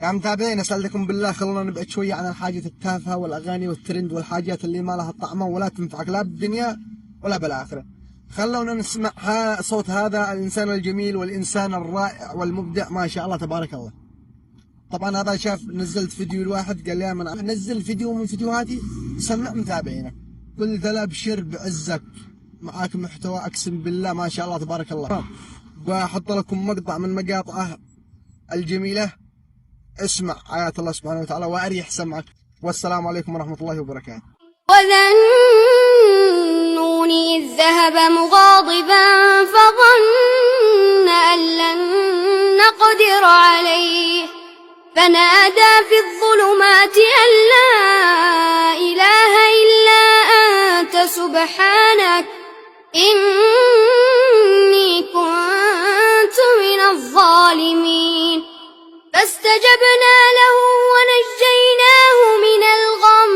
يا متابعين اسألكم بالله، خلونا نبعد شوية عن الحاجات التافهة والأغاني والترند والحاجات اللي ما لها طعمة ولا تنفعك لا بالدنيا ولا بالآخرة. خلونا نسمع صوت هذا الإنسان الجميل والإنسان الرائع والمبدع ما شاء الله تبارك الله. طبعا هذا شاف نزلت فيديو الواحد قال لي أنا نزل فيديو من فيديوهاتي سمع متابعينك، قلت له ابشر بعزك معاك محتوى أقسم بالله ما شاء الله تبارك الله. وأحط لكم مقطع من مقاطعه الجميلة، اسمع آيات الله سبحانه وتعالى وأريح سمعك. والسلام عليكم ورحمة الله وبركاته. وذا النون إذ ذهب مغاضبا فظن أن لن نقدر عليه فنادى في الظلمات أن لا إله إلا أنت سبحانك إني كنت من الظالمين. فاستجبنا له ونجيناه من الغم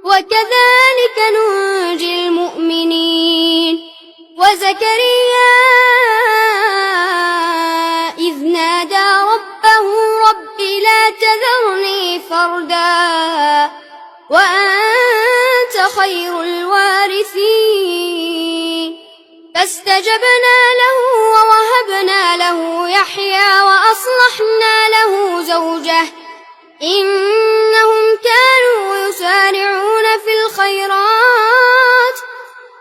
وكذلك ننجي المؤمنين. وزكريا إذ نادى ربه رب لا تذرني فردا وأنت خير الوارثين. فاستجبنا له ووهبنا له يحيى وأصلحنا له زوجه إنهم كانوا يسارعون في الخيرات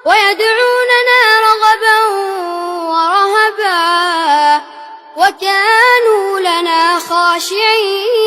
ويدعوننا رغبا ورهبا وكانوا لنا خاشعين.